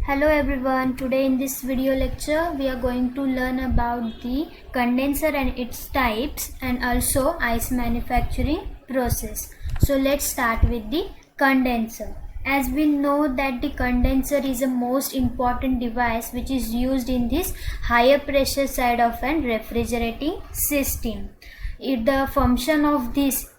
Hello everyone, today in this video lecture we are going to learn about the condenser and its types and also ice manufacturing process. So let's start with the condenser. As we know that the condenser is a most important device which is used in this higher pressure side of an refrigerating system. The function of this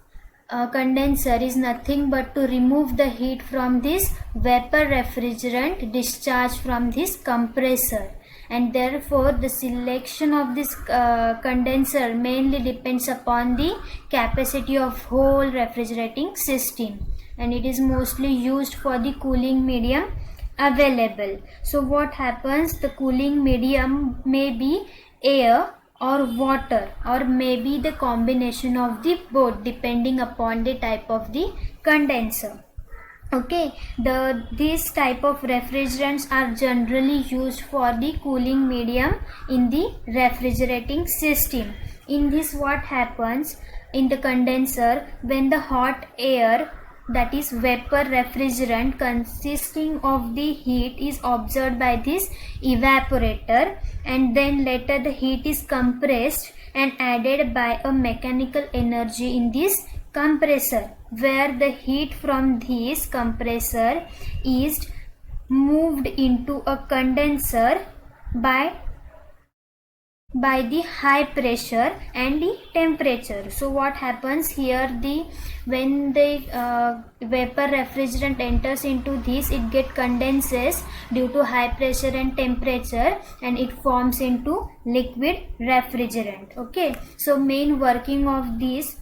condenser is nothing but to remove the heat from this vapor refrigerant discharged from this compressor, and therefore the selection of this condenser mainly depends upon the capacity of whole refrigerating system, and it is mostly used for the cooling medium available. So what happens, the cooling medium may be air or water, or maybe the combination of the both depending upon the type of the condenser. Okay, these type of refrigerants are generally used for the cooling medium in the refrigerating system. In this, what happens in the condenser, when the hot air, that is vapor refrigerant consisting of the heat, is observed by this evaporator, and then later the heat is compressed and added by a mechanical energy in this compressor, where the heat from this compressor is moved into a condenser by the high pressure and the temperature. So what happens here, when the vapor refrigerant enters into this, it get condenses due to high pressure and temperature, and it forms into liquid refrigerant. Okay, so main working of this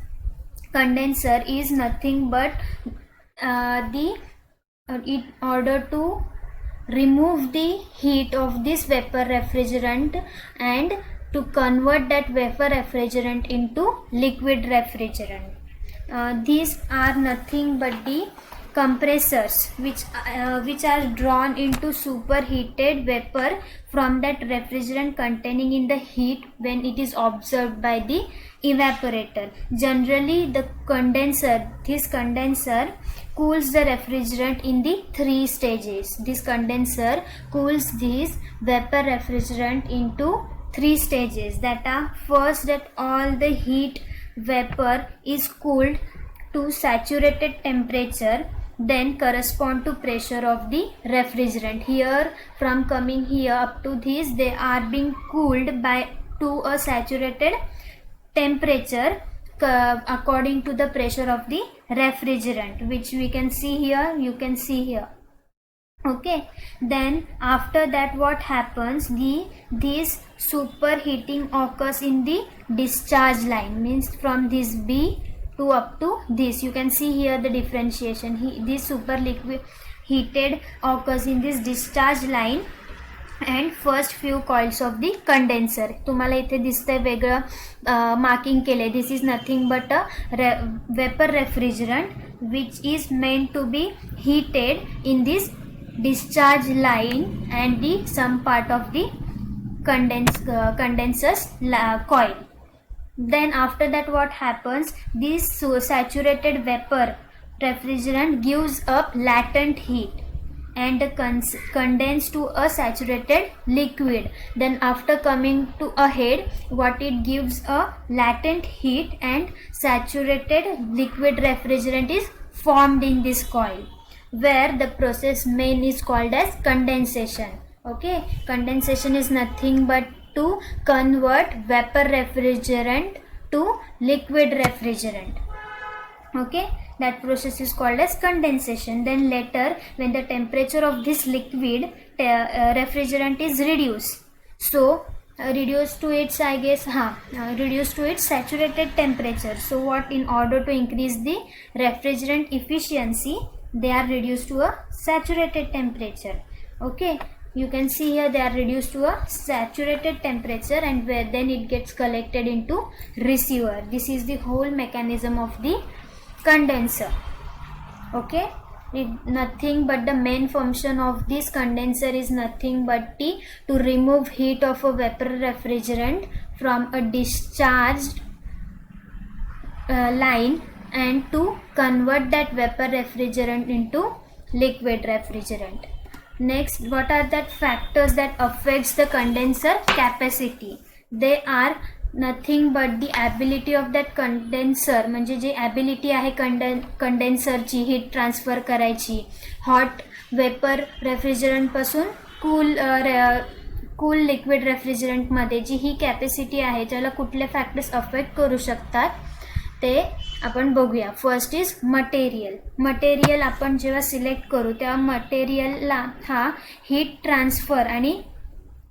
condenser is nothing but in order to remove the heat of this vapor refrigerant and to convert that vapor refrigerant into liquid refrigerant. These are nothing but the compressors which are drawn into superheated vapor from that refrigerant containing in the heat when it is observed by the evaporator. Generally this condenser cools the refrigerant in the 3 stages. This condenser cools this vapor refrigerant into 3 stages, that are, first, that all the heat vapor is cooled to saturated temperature, then correspond to pressure of the refrigerant. Here, from coming here up to this, they are being cooled to a saturated temperature according to the pressure of the refrigerant, which we can see here, you can see here. Okay, then after that what happens, this superheating occurs in the discharge line, means from this B to up to this. You can see here the differentiation. This super liquid heated occurs in this discharge line and first few coils of the condenser. तुम्हाला इथे दिसतंय वेगळं marking केले. This is nothing but a vapor refrigerant which is meant to be heated in this discharge line and the some part of the condenser's coil. Then after that what happens, this saturated vapor refrigerant gives up latent heat and condense to a saturated liquid. Then after coming to a head, what it gives a latent heat and saturated liquid refrigerant is formed in this coil, where the process main is called as condensation. Okay, condensation is nothing but to convert vapor refrigerant to liquid refrigerant. Okay, that process is called as condensation. Then later, when the temperature of this liquid refrigerant is reduced, so reduced to its reduced to its saturated temperature. So what, in order to increase the refrigerant efficiency, they are reduced to a saturated temperature. Okay, you can see here they are reduced to a saturated temperature, and where then it gets collected into receiver. This is the whole mechanism of the condenser. Okay, nothing but the main function of this condenser is nothing but to remove heat of a vapor refrigerant from a discharged line and to convert that vapor refrigerant into liquid refrigerant. Next, what are that factors that affects the condenser capacity? They are nothing but the ability of that condenser, म्हणजे जी ability आहे कंडेन्सरची heat transfer करायची hot vapour रेफ्रिजरंटपासून cool liquid रेफ्रिजरंटमध्ये जी ही capacity आहे त्याला कुठले factors affect करू शकतात ते आपण बघूया. फर्स्ट इज मटेरियल आपण जेव्हा सिलेक्ट करू तेव्हा मटेरियलला हा हीट ट्रान्सफर आणि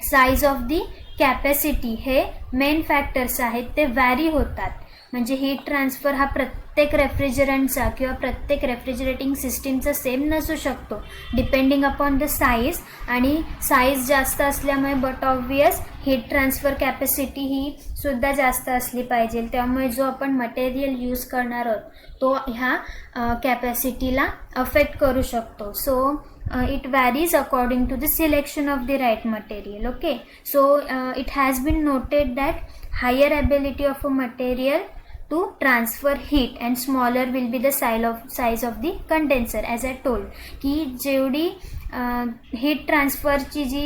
साईज ऑफ दी कॅपॅसिटी हे मेन फॅक्टर्स आहेत, ते व्हॅरी होतात. म्हणजे हीट ट्रान्सफर हा प्रत्येक रेफ्रिजरंटचा किंवा प्रत्येक रेफ्रिजरेटिंग सिस्टीमचा सेम नसू शकतो डिपेंडिंग अपॉन द साईज, आणि साईज जास्त असल्यामुळे but obvious heat transfer capacity ही सुद्धा जास्त असली पाहिजे. त्यामुळे जो आपण मटेरियल यूज करणार आहोत तो ह्या कॅपॅसिटीला अफेक्ट करू शकतो. So it varies according to the selection of the right material. Okay, so it has been noted that higher ability of a material to transfer heat and smaller will be the size of the condenser. As I told की जेवढी heat transfer ची जी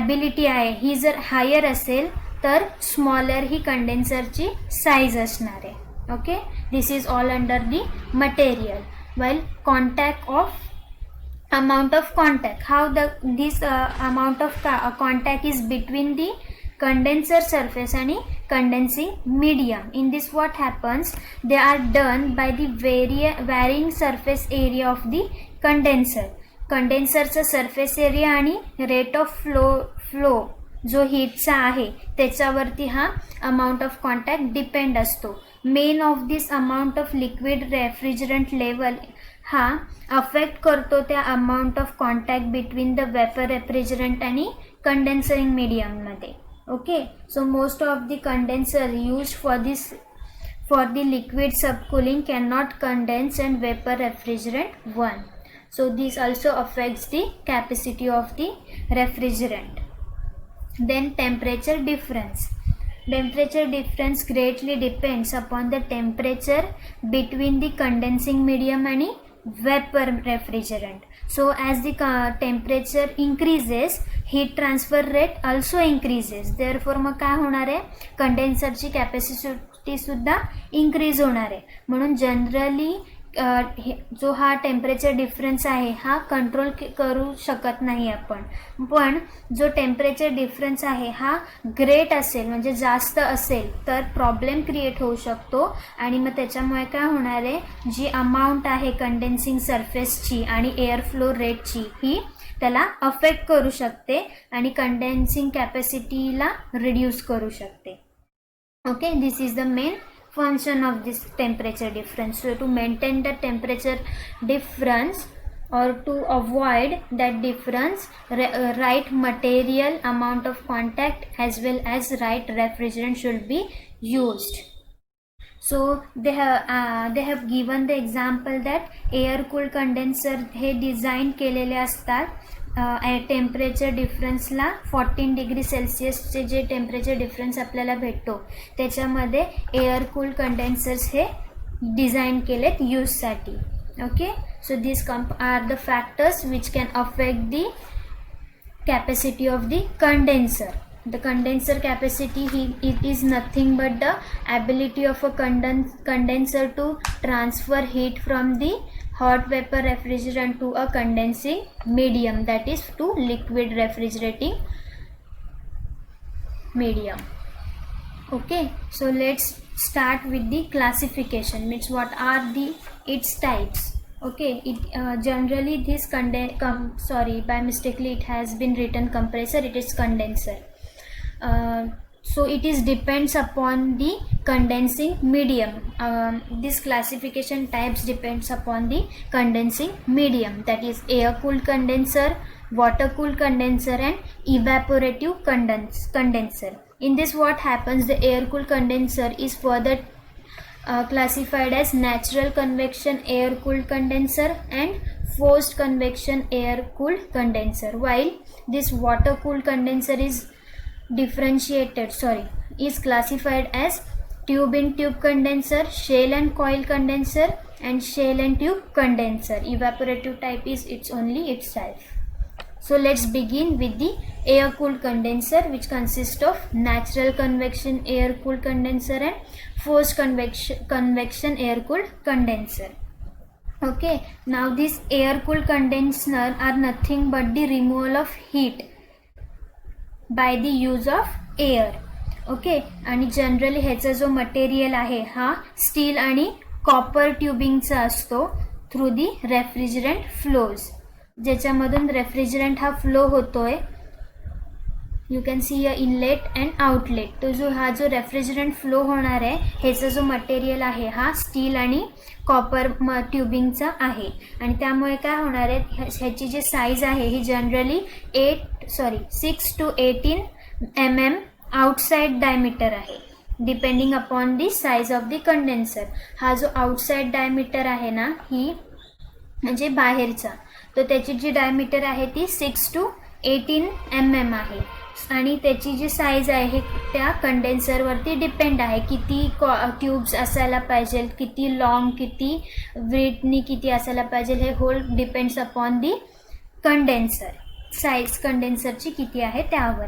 ability आहे ही जर higher असेल तर smaller ही कंडेन्सरची size असणार आहे. Okay, this is all under the material. Well, contact of amount of contact, how this amount of contact is between the condenser surface and condensing medium. In this what happens, they are done by the varying surface area of the condenserचा surface area आणि rate of flow जो हीटचा आहे त्याच्यावरती हा amount of contact depend असतो. Main of this amount of liquid refrigerant level हा affect करतो त्या amount of contact between the vapour refrigerant आणि कंडेन्सरिंग मीडियममध्ये. Okay, so most of the condenser use for the liquid subcooling can not condense and vapour refrigerant one. So this also affects the capacity of the refrigerant. Then temperature difference. Temperature difference greatly depends upon the temperature between the condensing medium and vapor refrigerant. So as the temperature increases, heat transfer rate also increases. Therefore मग काय होणार आहे, कंडेन्सरची capacity सुद्धा increase होणार आहे. म्हणून generally जो हा टेम्परेचर डिफरन्स आहे हा कंट्रोल करू शकत नाही आपण, पण जो टेम्परेचर डिफरन्स आहे हा ग्रेट असेल म्हणजे जास्त असेल तर प्रॉब्लेम क्रिएट होऊ शकतो. आणि मग त्याच्यामुळे काय होणार आहे, जी अमाऊंट आहे कंडेन्सिंग सरफेसची आणि एअर फ्लो रेटची ही त्याला अफेक्ट करू शकते आणि कंडेन्सिंग कॅपॅसिटीला रिड्यूस करू शकते. Okay, this is the main function of this temperature difference. So to maintain the temperature difference or to avoid that difference, right material, amount of contact as well as right refrigerant should be used. So they have given the example that air cooled condenser हे design केलेले असतात temperature डिफरन्सला 14 degree सेल्सिअसचे जे temperature difference आपल्याला भेटतो त्याच्यामध्ये air cool कंडेन्सर्स हे design केलेत यूजसाठी. Okay, so this are the factors which can affect the capacity of the condenser. The condenser capacity it is nothing but the ability of a condenser to transfer heat from the hot vapor refrigerant to a condensing medium, that is to liquid refrigerating medium. Okay, so let's start with the classification, means what are its types. Okay, generally this by mistakenly it has been written compressor, it is condenser. So it is depends upon the condensing medium. This classification types depends upon the condensing medium, that is air cooled condenser, water cooled condenser and evaporative condenser. In this what happens, the air cooled condenser is further classified as natural convection air cooled condenser and forced convection air cooled condenser, while this water cooled condenser is classified as tube in tube condenser, shell and coil condenser, and shell and tube condenser. Evaporative type is its only itself. So let's begin with the air cooled condenser, which consists of natural convection air cooled condenser and forced convection air cooled condenser. Okay, now this air cooled condenser are nothing but the removal of heat by the use of air. Okay, आणि generally ह्याचा जो material आहे हा steel आणि copper ट्युबिंगचा असतो through the refrigerant flows, ज्याच्यामधून refrigerant हा flow होतोय. You can C a inlet and outlet. तो जो रेफ्रिजरंट फ्लो होणार आहे ह्याचा जो मटेरियल आहे हा स्टील आणि कॉपर ट्युबिंगचा आहे. आणि त्यामुळे काय होणार आहे, ह्याची जी साईज आहे ही generally 6 to 18 mm outside diameter आहे, depending upon the size of the condenser. हा जो आउटसाइड डायमीटर आहे ना, ही म्हणजे बाहेरचा, तर त्याची जी डायमीटर आहे ती 6 to 18 mm आहे. आणि त्याची जी साईज आहे हे त्या कंडेन्सरवरती डिपेंड आहे, किती ट्यूब्स असायला पाहिजे, किती लॉंग, किती ब्रीडनी किती असायला पाहिजे, हे whole depends upon the condenser. Size कंडेन्सरची किती आहे त्यावर.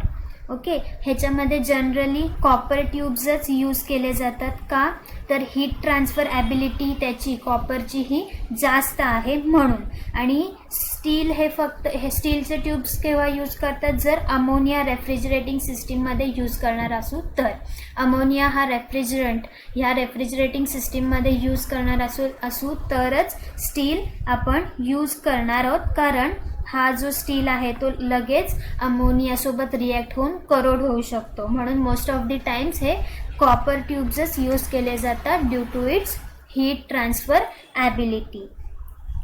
ओके, ह्याच्यामध्ये जनरली कॉपर ट्यूब्सच यूज केले जातात. का तर हीट ट्रान्सफर ॲबिलिटी त्याची कॉपरची ही जास्त आहे म्हणून. आणि स्टील हे फक्त हे स्टीलचे ट्यूब्स केव्हा यूज करतात, जर अमोनिया रेफ्रिजरेटिंग सिस्टीममध्ये यूज करणार असू तर. अमोनिया हा रेफ्रिजरंट ह्या रेफ्रिजरेटिंग सिस्टीममध्ये यूज करणार असू तरच स्टील आपण यूज करणार आहोत, कारण हा जो स्टील आहे तो लगेच अमोनियासोबत रिॲक्ट होऊन करोड होऊ शकतो. म्हणून मोस्ट ऑफ दी टाइम्स हे कॉपर ट्यूब्सच यूज केले जातात due to its heat transfer ability.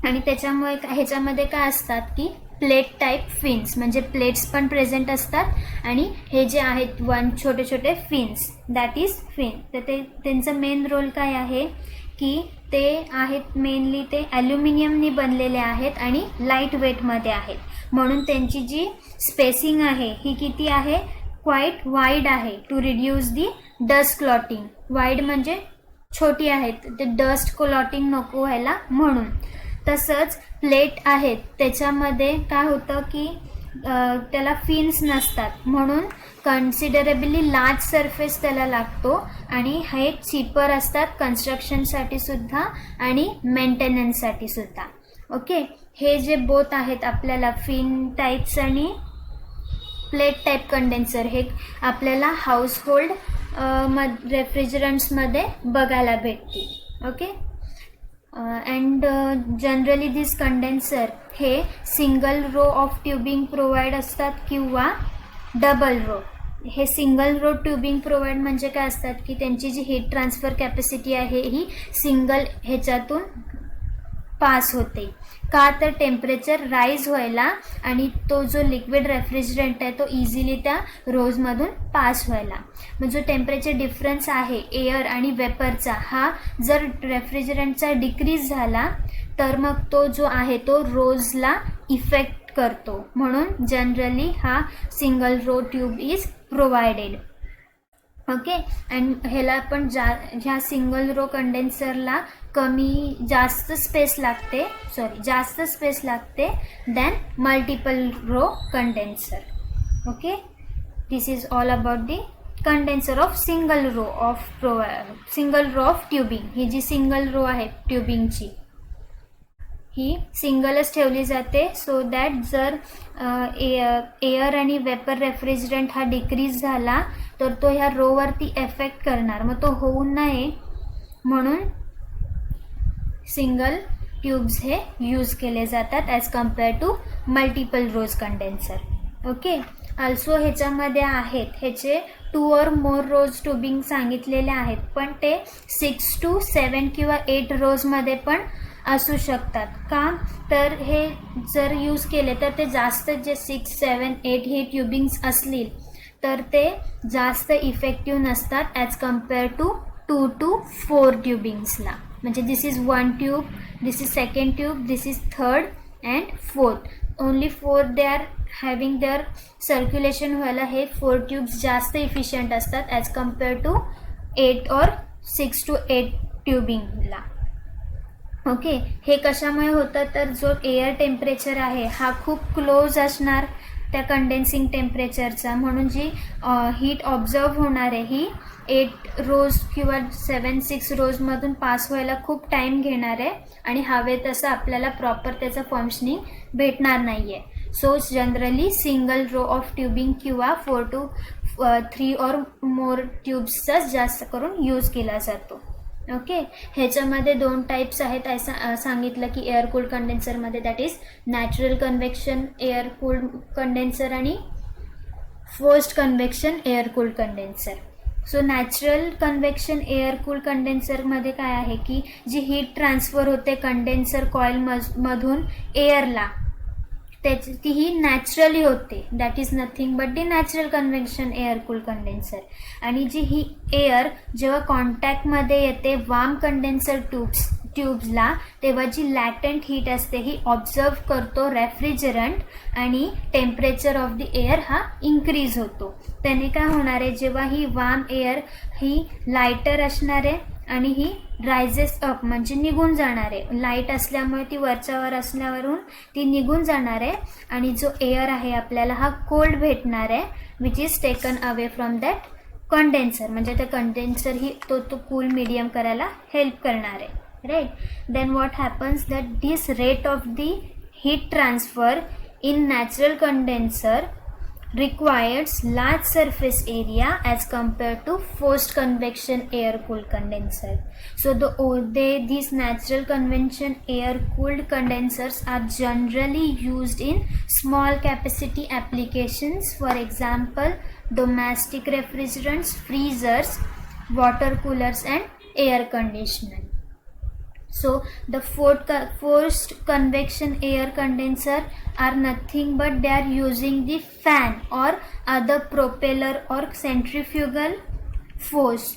आणि त्याच्यामुळे ह्याच्यामध्ये काय असतात की प्लेट टाईप फिन्स, म्हणजे प्लेट्स पण प्रेझेंट असतात. आणि हे जे आहेत छोटे छोटे फिन्स, दॅट इज फिन. तर त्यांचं मेन रोल काय आहे की ते आहेत मेनली ते ॲल्युमिनियमनी बनलेले आहेत आणि लाईट वेटमध्ये आहेत. म्हणून त्यांची जी स्पेसिंग आहे ही किती आहे, क्वाईट वाईड आहे to reduce the dust clotting. Wide म्हणजे छोटी आहेत, ते डस्ट क्लॉटिंग नको व्हायला म्हणून. तसंच प्लेट आहेत त्याच्यामध्ये काय होतं की त्याला फिन्स नसतात, म्हणून कन्सिडरेबली लार्ज सरफेस त्याला लागतो. आणि हे चीपर असतात कन्स्ट्रक्शनसाठी सुद्धा आणि मेंटेनन्ससाठी सुद्धा. ओके, हे जे बोथ आहेत आपल्याला फिन टाईप्स आणि प्लेट टाईप कंडेन्सर, हे आपल्याला हाऊसहोल्ड रेफ्रिजरंट्समध्ये बघायला भेटतील. Okay, and generally this condenser हे सिंगल रो ऑफ ट्युबिंग प्रोव्हाइड असतात किंवा डबल रो. हे सिंगल रो ट्युबिंग प्रोव्हाइड म्हणजे काय असतात की त्यांची जी हीट ट्रान्सफर कॅपॅसिटी आहे ही सिंगल ह्याच्यातून पास होते. का तर टेम्परेचर राईज व्हायला आणि तो जो लिक्विड रेफ्रिजरंट आहे तो इझिली त्या रोजमधून पास व्हायला. मग जो टेम्परेचर डिफरन्स आहे एअर आणि वेपरचा, हा जर रेफ्रिजरंटचा डिक्रीज झाला तर मग तो जो आहे तो रोजला इफेक्ट करतो. म्हणून जनरली हा single row tube is provided. Okay, and ह्याला पण ह्या सिंगल रो कंडेन्सरला जास्त स्पेस लागते than multiple row condenser. Okay, this is all about the condenser of single row of tubing. ही जी सिंगल रो आहे ट्युबिंगची ही सिंगलच ठेवली जाते, सो दॅट जर एअर आणि वेपर रेफ्रिजरंट हा डिक्रीज झाला तर तो ह्या रोवरती एफेक्ट करणार, मग तो होऊ नये म्हणून सिंगल ट्यूब्स हे यूज केले जातात as compare to multiple rows condenser. Okay, also ह्याच्यामध्ये आहेत ह्याचे 2 or more रोज ट्यूबिंग सांगितलेले आहेत, पण ते 6 to 7 किंवा 8 रोजमध्ये पण असू शकतात. का तर हे जर यूज केले तर ते जास्त जे 6, 7, 8 हे ट्युबिंग्स असतील तर ते जास्त इफेक्टिव्ह नसतात ॲज कम्पेअर टू 2 to 4 ट्युबिंग्सला. म्हणजे this is 1 tube, this is 2nd tube, this is 3rd and 4th. Only 4 they are having their circulation व्हायला हे 4 ट्यूब्स जास्त इफिशियंट असतात as compare to 8 or 6 to 8 ट्युबिंगला. ओके, हे कशामुळे होतं तर जो एअर टेम्परेचर आहे हा खूप क्लोज असणार त्या कंडेन्सिंग टेम्परेचरचा, म्हणून जी हीट ऑब्झर्व होणार आहे ही 8 रोज किंवा 7-6 रोजमधून पास व्हायला खूप टाईम घेणार आहे आणि हवे तसं आपल्याला प्रॉपर त्याचं फंक्शनिंग भेटणार नाही आहे. So generally single row of tubing किंवा 4 to 3 और मोर ट्यूब्सचाच जास्त करून यूज केला जातो. ओके, ह्याच्यामध्ये 2 टाईप्स आहेत असं सांगितलं की एअर कूल्ड कंडेन्सरमध्ये, that is natural convection air cooled condenser आणि forced convection air cooled condenser. So natural convection air cooled कंडेन्सरमध्ये काय आहे की जी हीट ट्रान्सफर होते कंडेन्सर कॉईल मधून एअरला ती ही नॅचरली होते, that is nothing but the natural convection air cool condenser. आणि जी ही एअर जेव्हा कॉन्टॅक्टमध्ये येते वार्म कंडेन्सर ट्यूब्सला तेव्हा जी लॅटेंट हीट असते ही ऑब्झर्व करतो रेफ्रिजरंट आणि टेम्परेचर ऑफ द एअर हा इन्क्रीज होतो. त्याने काय होणार आहे, जेव्हा ही वार्म एअर ही लायटर असणार आहे आणि ही रायझेस अप म्हणजे निघून जाणार आहे, लाईट असल्यामुळे ती वरच्यावर असल्यावरून ती निघून जाणार आहे आणि जो एअर आहे आपल्याला हा कोल्ड भेटणार आहे which is taken away from that condenser. म्हणजे त्या कंडेन्सर ही तो कूल मीडियम करायला हेल्प करणार आहे, right. Then what happens that this rate of the heat transfer in natural condenser requires large surface area as compared to forced convection air cooled condenser. So these natural convection air cooled condensers are generally used in small capacity applications, for example domestic refrigerants, freezers, water coolers and air conditioning. So the forced convection air condenser are nothing but they are using the fan or other propeller or centrifugal force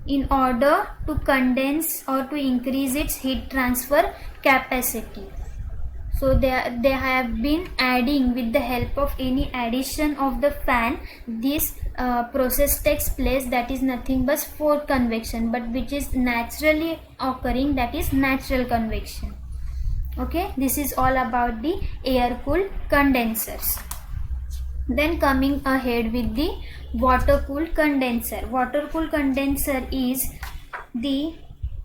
in order to condense or to increase its heat transfer capacity. So they have been adding with the help of any addition of the fan. This process takes place, that is nothing but forced convection, but which is naturally occurring, that is natural convection. Okay, this is all about the air cooled condensers. Then coming ahead with the water cooled condenser. Water cooled condenser is the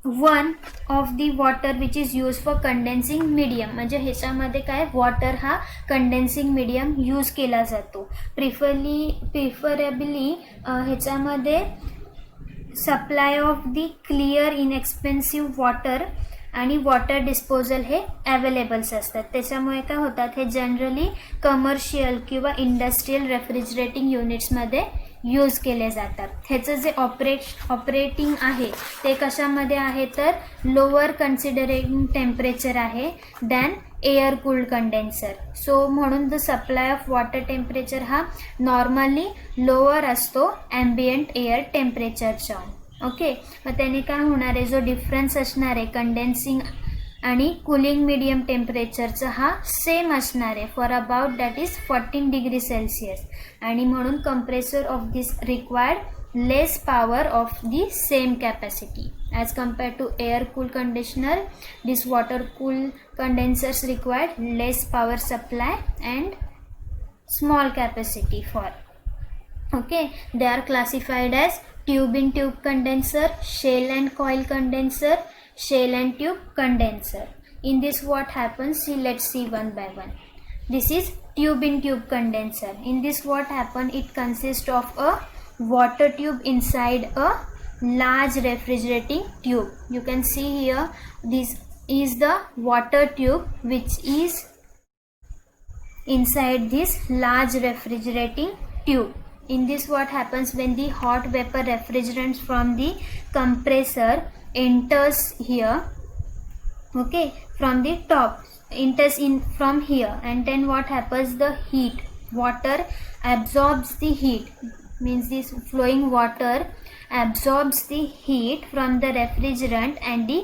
one of the water which is used for condensing medium. म्हणजे ह्याच्यामध्ये काय water हा कंडेन्सिंग medium use केला जातो. Preferably ह्याच्यामध्ये supply of the clear inexpensive water आणि water disposal हे availables असतात. त्याच्यामुळे काय होतात, हे जनरली कमर्शियल किंवा इंडस्ट्रियल रेफ्रिजरेटिंग युनिट्समध्ये यूज केले जातात. ह्याचं जे ऑपरेटिंग आहे ते कशामध्ये आहे तर लोअर कन्सिडरिंग टेम्परेचर आहे than air cooled condenser. So म्हणून the supply of water temperature हा नॉर्मली लोअर असतो ॲम्बियंट एअर टेम्परेचरच्या. ओके, मग त्याने काय होणार आहे, जो डिफरन्स असणार आहे कंडेन्सिंग आणि कूलिंग मीडियम टेम्परेचरचा हा सेम असणार आहे for about that is 14 degree Celsius. आणि म्हणून compressor of this required less power of the same capacity as compared to air cool conditioner. This water cool condensers required less power supply and small capacity for. Okay, they are classified as tube in tube condenser, shell and coil condenser, shell and tube condenser. In this what happens, let's see one by one. This is tube in tube condenser. In this what happen, it consists of a water tube inside a large refrigerating tube. You can see here, this is the water tube which is inside this large refrigerating tube. In this what happens, when the hot vapor refrigerant from the compressor enters here, okay, from the top enters in from here, and then what happens, the heat water absorbs the heat, means this flowing water absorbs the heat from the refrigerant and the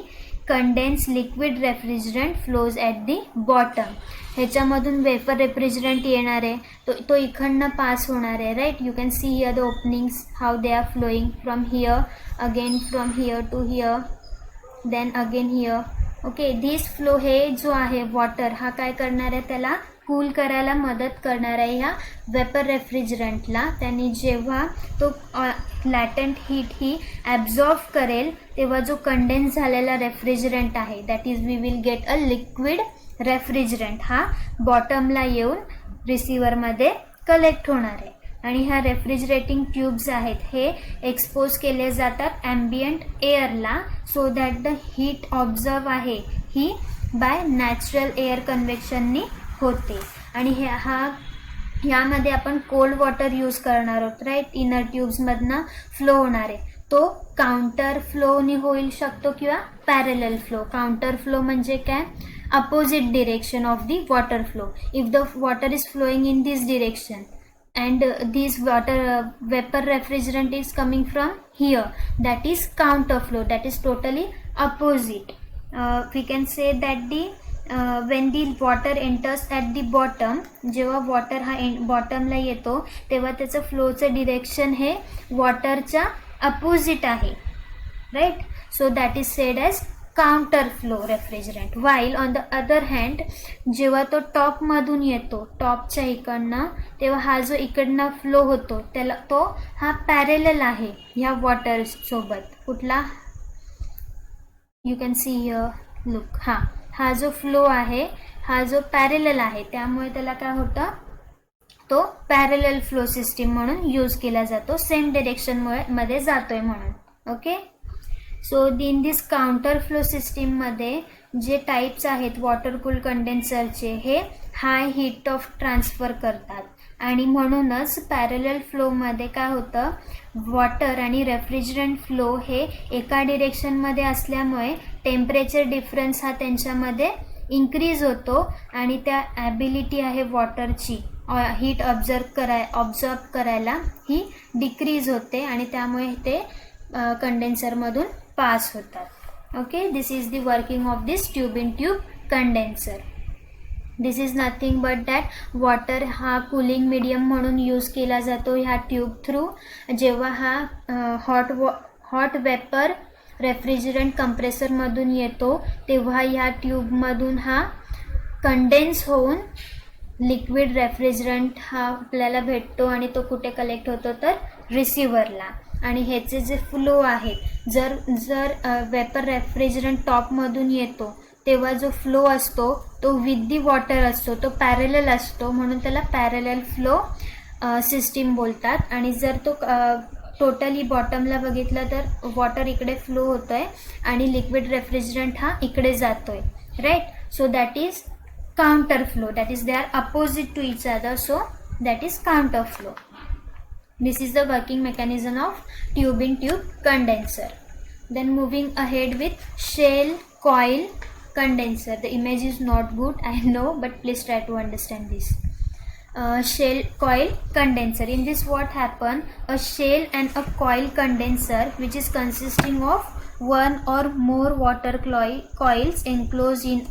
condensed liquid refrigerant flows at the bottom. ह्याच्यामधून vapour refrigerant येणार आहे, तो इकडनं pass होणार आहे, right. You can see here the openings how they are flowing from here, again from here to here, then again here. Okay, this flow हे जो आहे वॉटर हा काय करणार आहे, त्याला कूल करायला मदत करणार आहे ह्या वेपर रेफ्रिजरंटला. त्याने जेव्हा तो लॅटंट हीट ही ॲब्झॉर्ब करेल तेव्हा जो कंडेन्स झालेला रेफ्रिजरंट आहे, that is we will get a liquid refrigerant, हा बॉटमला येऊन रिसिव्हरमध्ये कलेक्ट होणार आहे. आणि ह्या रेफ्रिजरेटिंग ट्यूब्स आहेत हे एक्सपोज केले जातात ॲम्बियंट एअरला, so that the heat observe आहे ही बाय नॅचरल एअर कन्व्हेक्शननी होते. आणि ह्यामध्ये आपण कोल्ड वॉटर यूज करणार आहोत, राईट. इनर ट्यूब्समधनं फ्लो होणार आहे, तो काउंटर फ्लोनी होऊ शकतो किंवा पॅरलल फ्लो. काउंटर फ्लो म्हणजे काय, opposite direction of the water flow. If the water is flowing in this direction and this vapor refrigerant is coming from here, that is counter flow, that is totally opposite. We can say that when the water enters at the bottom, जेव्हा water हा बॉटमला येतो तेव्हा त्याचं फ्लोचं direction हे वॉटरच्या opposite आहे, right. So that is said as counter flow refrigerant. While on the other hand जेव्हा तो टॉपमधून येतो, टॉपच्या इकडनं, तेव्हा हा जो इकडनं फ्लो होतो त्याला हा पॅरेलल आहे ह्या वॉटरसोबत. कुठला, you can see here, look, हा जो फ्लो आहे हा जो पॅरेलल आहे, त्यामुळे त्याला काय होतं, तो पॅरेलल फ्लो सिस्टीम म्हणून यूज केला जातो, सेम डिरेक्शनमध्ये जातोय म्हणून. Okay, so in this counter flow सिस्टीममध्ये जे टाईप्स आहेत वॉटर कूल कंडेन्सरचे, हे हाय हीट ऑफ ट्रान्सफर करतात. आणि म्हणूनच पॅरलल फ्लोमध्ये काय होतं, वॉटर आणि रेफ्रिजरंट फ्लो हे एका डिरेक्शनमध्ये असल्यामुळे टेम्परेचर डिफरन्स हा त्यांच्यामध्ये इन्क्रीज होतो आणि त्या ॲबिलिटी आहे वॉटरची हीट ऑब्झर्व करायला ही डिक्रीज होते आणि त्यामुळे ते कंडेन्सरमधून पास होतात. Okay, this is the working of this tube in tube condenser. This is nothing but that water हा कूलिंग मीडियम म्हणून यूज केला जातो ह्या ट्यूब थ्रू. जेव्हा हा हॉट वेपर रेफ्रिजरंट कंप्रेसरमधून येतो तेव्हा ह्या ट्यूबमधून हा कंडेन्स होऊन लिक्विड रेफ्रिजरंट हा आपल्याला भेटतो आणि तो कुठे कलेक्ट होतो तर रिसिव्हरला. आणि ह्याचे जे फ्लो आहेत, जर वेपर रेफ्रिजरंट टॉपमधून येतो तेव्हा जो फ्लो असतो तो विथ दी वॉटर असतो, तो पॅरलल असतो, म्हणून त्याला पॅरलल फ्लो सिस्टीम बोलतात. आणि जर तो टोटली बॉटमला बघितलं तर वॉटर इकडे फ्लो होतोय आणि लिक्विड रेफ्रिजरंट हा इकडे जातोय, right. So that is counter flow, that is they are opposite to each other, so that is counter flow. This is the working mechanism of tube in tube condenser. Then moving ahead with shell coil condenser. The image is not good, I know, but please try to understand this. Shell coil condenser. In this what happen, a shell and a coil condenser which is consisting of one or more water coils enclosed in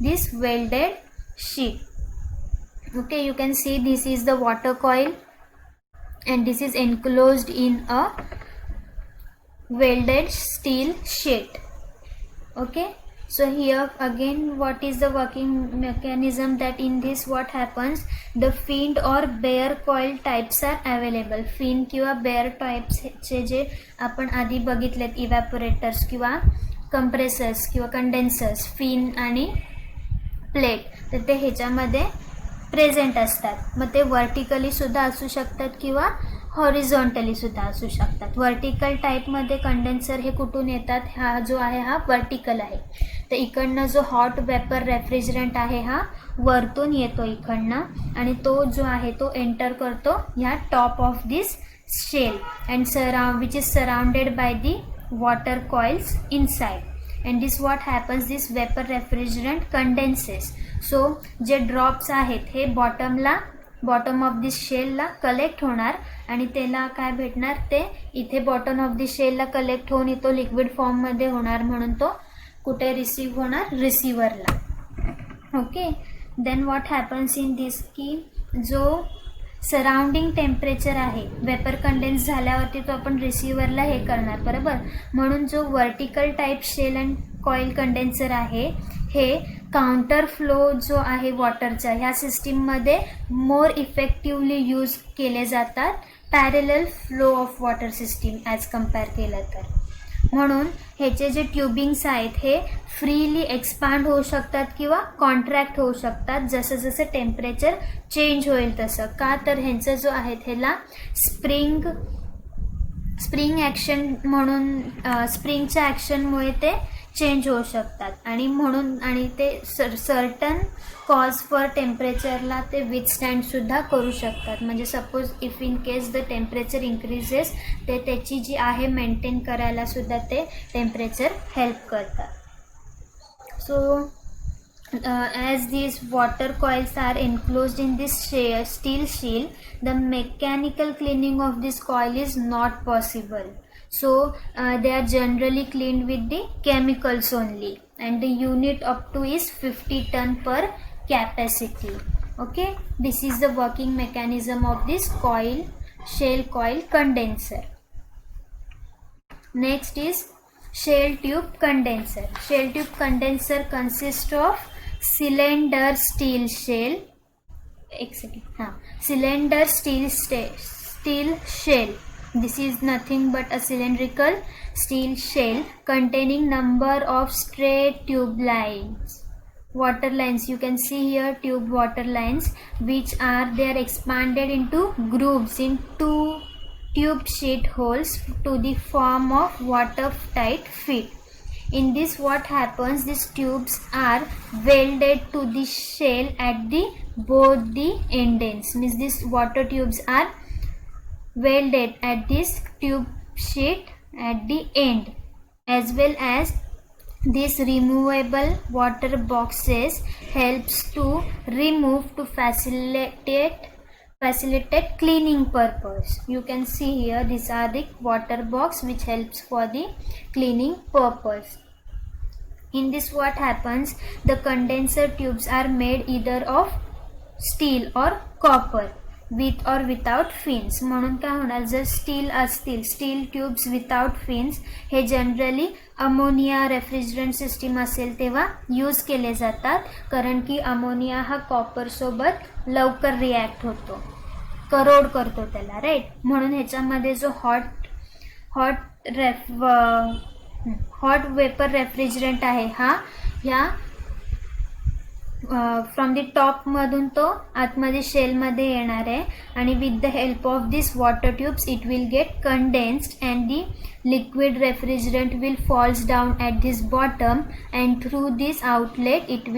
this welded sheet. Okay, you can see this is the water coil and this is enclosed in a welded steel sheet. Okay, so here again what is the working mechanism, that in this what happens, the finned or bare coil types are available. fin किंवा bare types चे जे आपण आधी बघितलेत इव्हॅपोरेटर्स किंवा compressors किंवा कंडेन्सर्स, fin आणि plate, तर ते ह्याच्यामध्ये प्रेझेंट असतात. मग ते वर्टिकली सुद्धा असू शकतात किंवा हॉरिझॉन्टली सुद्धा असू शकतात. वर्टिकल टाईपमध्ये कंडेन्सर हे कुठून येतात, हा जो आहे हा वर्टिकल आहे. तर इकडनं जो हॉट वेपर रेफ्रिजरंट आहे हा वरतून येतो इकडनं आणि तो जो आहे तो एंटर करतो ह्या top of this shell and which is surrounded by the water coils inside. and this what happens, this vapor refrigerant condenses. so जे ड्रॉप्स आहेत हे बॉटम ऑफ दिस शेलला कलेक्ट होणार आणि त्याला काय भेटणार, ते इथे बॉटम ऑफ दिस शेलला कलेक्ट होऊन तो लिक्विड फॉर्ममध्ये होणार, म्हणून तो कुठे रिसीव्ह होणार, रिसिव्हरला. Okay, then what happens in this की जो सराउंडिंग टेम्परेचर आहे वेपर कंडेन्स झाल्यावरती तो आपण रिसिव्हरला हे करणार बरोबर. म्हणून जो vertical type shell and coil condenser आहे हे काउंटर फ्लो जो आहे वॉटरचा ह्या सिस्टीममध्ये मोर इफेक्टिवली यूज केले जातात parallel flow of water system as compare केलं तर. म्हणून ह्याचे जे ट्युबिंग्स आहेत हे फ्रीली एक्सपांड होऊ शकतात किंवा कॉन्ट्रॅक्ट होऊ शकतात जसं जसं टेम्परेचर चेंज होईल तसं. का तर ह्यांचं जो आहे ह्याला स्प्रिंग ॲक्शन म्हणून स्प्रिंगच्या ॲक्शनमुळे ते चेंज होऊ शकतात आणि म्हणून आणि ते सर्टन कॉज फॉर टेम्परेचरला ते विथस्टँडसुद्धा करू शकतात. म्हणजे suppose if in case the temperature increases ते त्याची जी आहे मेंटेन करायलासुद्धा ते टेम्परेचर हेल्प करतात. So as these water coils are enclosed in this steel shield, the mechanical cleaning of this coil is not possible. So they are generally cleaned with the chemicals only, and the unit up to is 50 ton per capacity. Okay, this is the working mechanism of this coil, shell coil condenser. Next is shell tube condenser. Shell tube condenser consists of cylinder steel shell. Cylinder steel shell. This is nothing but a cylindrical steel shell containing number of straight tube lines, water lines. You can see here tube water lines which they are expanded into grooves in two tube sheet holes to the form of watertight feet. In this what happens, these tubes are welded to the shell at the both the end ends. Means these water tubes are welded at this tube sheet at the end, as well as these removable water boxes helps to remove to facilitate cleaning purpose. You can see here these are the water box which helps for the cleaning purpose. In this what happens, the condenser tubes are made either of steel or copper with or without fins. म्हणून काय होणार, जर steel असतील steel tubes without fins हे generally ammonia refrigerant system असेल तेव्हा use केले जातात, कारण की अमोनिया हा कॉपर सोबत लवकर रिॲक्ट होतो, करोड करतो त्याला, राईट. म्हणून ह्याच्यामध्ये जो हॉट वेपर रेफ्रिजरंट आहे हा ह्या फ्रॉम द टॉपमधून तो आतमध्ये शेलमध्ये येणार आहे आणि with the help of this water tubes it will get condensed and the liquid refrigerant will falls down at this bottom and through this outlet it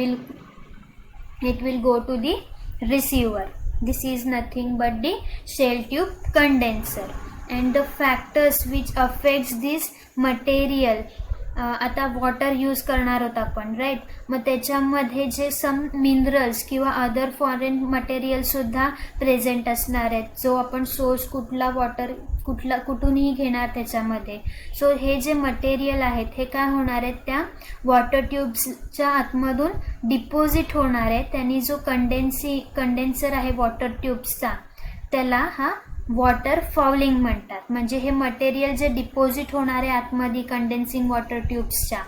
will go to the receiver. This is nothing but the shell tube condenser. And the factors which affects this material, आता water use करणार आहोत आपण, right. मग त्याच्यामध्ये जे सम minerals किंवा other foreign मटेरियलसुद्धा present असणार आहेत, जो आपण सोर्स कुठूनही घेणार त्याच्यामध्ये. सो हे जे मटेरियल आहेत हे काय होणार आहेत, त्या वॉटर ट्यूब्सच्या आतमधून डिपॉझिट होणार आहे. त्यांनी जो कंडेन्सर आहे वॉटर ट्यूब्सचा त्याला हा वॉटर फाउलिंग म्हणतात. म्हणजे हे मटेरियल जे डिपॉझिट होणार आहे आतमध्ये कंडेन्सिंग वॉटर ट्यूब्सच्या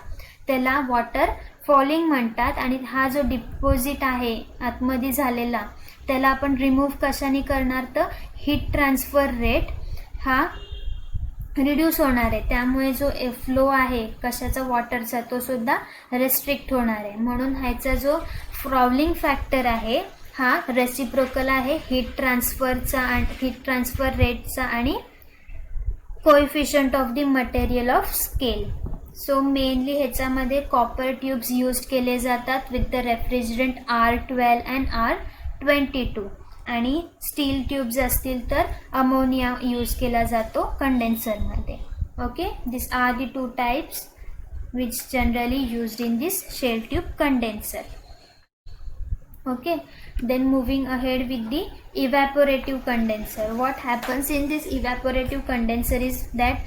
त्याला वॉटर फॉलिंग म्हणतात. आणि हा जो डिपॉझिट आहे आतमध्ये झालेला त्याला आपण रिमूव्ह कशाने करणार, तर हीट ट्रान्सफर रेट हा रिड्यूस होणार आहे, त्यामुळे जो फ्लो आहे कशाचा वॉटरचा तो सुद्धा रेस्ट्रिक्ट होणार आहे. म्हणून ह्याचा जो फाउलिंग फॅक्टर आहे हा रेसिप्रोकल आहे हीट ट्रान्सफर रेटचा आणि coefficient of the material of scale. So mainly ह्याच्यामध्ये कॉपर ट्यूब्स यूज केले जातात with the refrigerant R12 and R22 आणि स्टील ट्यूब्स असतील तर अमोनिया यूज केला जातो कंडेन्सरमध्ये. Okay, this are the two types which generally used in this shell tube condenser. Okay, then moving ahead with the evaporative condenser. What happens in this evaporative condenser is that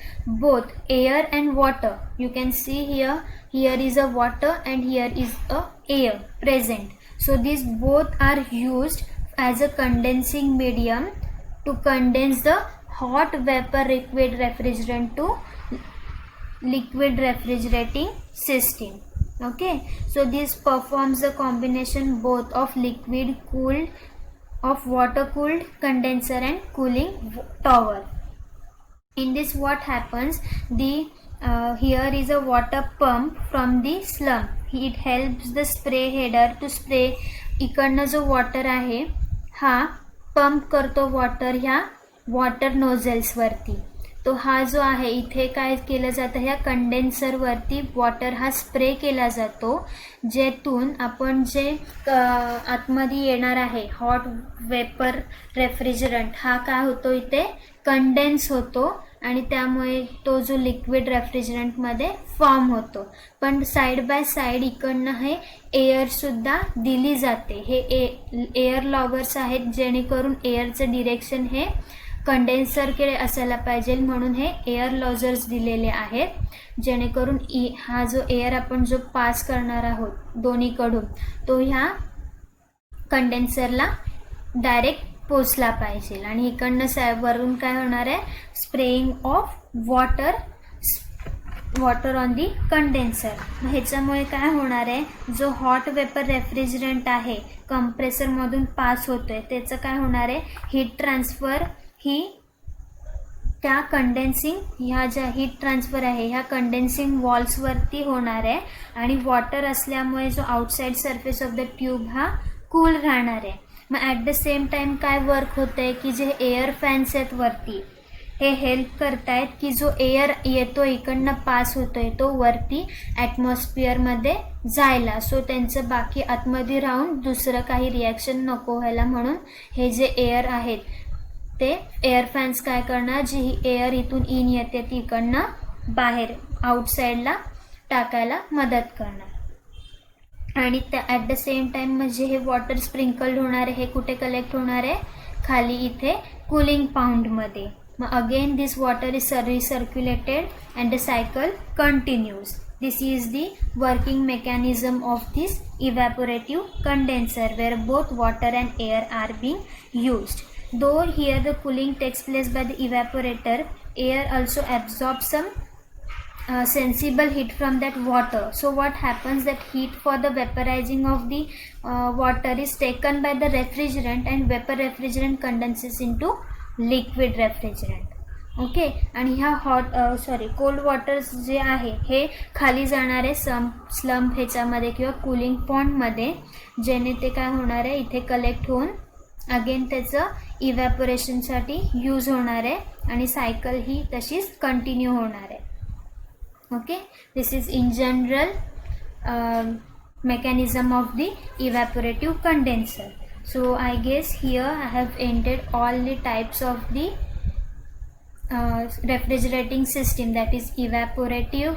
both air and water, you can see here is a water and here is a air present. So these both are used as a condensing medium to condense the hot vapor liquid refrigerant to liquid refrigerating system. Okay, so this performs a combination both of liquid cooled, of water cooled condenser and cooling tower. In this what happens, the here is a water pump from the slump. It helps the spray header to spray. इकडनं जो water आहे हा pump करतो water ह्या water nozzles वरती. तो हा जो आहे इथे काय केलं जातं, ह्या कंडेन्सर वरती वॉटर हा स्प्रे केला जातो, जेथून आपण जे आतमध्ये येणार आहे हॉट वेपर रेफ्रिजरंट हा काय होतो इथे कंडेन्स होतो आणि त्यामुळे तो जो लिक्विड रेफ्रिजरंटमध्ये फॉर्म होतो. पण साईड बाय साईड इकडनं हे एअरसुद्धा दिली जाते. हे एअर लॉगर्स आहेत, जेणेकरून एअरचं डिरेक्शन हे कंडेन्सरकडे असायला पाहिजे, म्हणून हे एअर लॉजर्स दिलेले आहेत, जेणेकरून हा जो एअर आपण जो पास करणार आहोत दोन्हीकडून तो ह्या कंडेन्सरला डायरेक्ट पोचला पाहिजे. आणि इकडनं वरून काय होणार आहे, spraying of water on the condenser. ह्याच्यामुळे काय होणार आहे, जो हॉट वेपर रेफ्रिजरंट आहे कंप्रेसरमधून पास होतोय त्याचं काय होणार आहे, हीट ट्रान्सफर ही त्या कंडेन्सिंग ह्या ज्या हीट ट्रान्सफर आहे ह्या कंडेन्सिंग वॉल्सवरती होणार आहे. आणि वॉटर असल्यामुळे जो outside surface of the tube हा कूल राहणार आहे. मग ॲट द सेम टाइम काय वर्क होतं आहे की जे एअर फॅन्स आहेत वरती हे हेल्प करतायत की जो एअर येतो इकडनं पास होतोय तो वरती ॲटमॉस्फिअरमध्ये जायला. सो त्यांचं बाकी आतमध्ये राहून दुसरं काही रिॲक्शन नको व्हायला, म्हणून हे जे एअर आहेत ते एअर फॅन्स काय करणार, जी एअर इथून इन येते ती इकडनं बाहेर आउटसाईडला टाकायला मदत करणार. आणि त्या ॲट द सेम टाइम म्हणजे हे वॉटर स्प्रिंकल्ड होणार आहे, हे कुठे कलेक्ट होणार आहे, खाली इथे कूलिंग पाऊंडमध्ये. मग again this water is recirculated and the cycle continues. This is the working mechanism of this evaporative condenser where both water and air are being used. Though here the cooling takes place by the evaporator, air also absorbs some sensible heat from that water. So what happens, that heat for the vaporizing of the water is taken by the refrigerant and vapor refrigerant condenses into liquid refrigerant. Okay. आणि ह्या cold waters जे आहे हे खाली जाणार आहे slump ह्याच्यामध्ये किंवा कूलिंग पॉन्डमध्ये, जेणे ते काय होणार आहे इथे कलेक्ट होऊन अगेन त्याचं इव्हॅपोरेशनसाठी यूज होणार आहे आणि सायकल ही तशीच कंटिन्यू होणार आहे. Okay, this is in general mechanism of the evaporative condenser. So I guess here I have ended all the types of the refrigerating system, that is evaporator,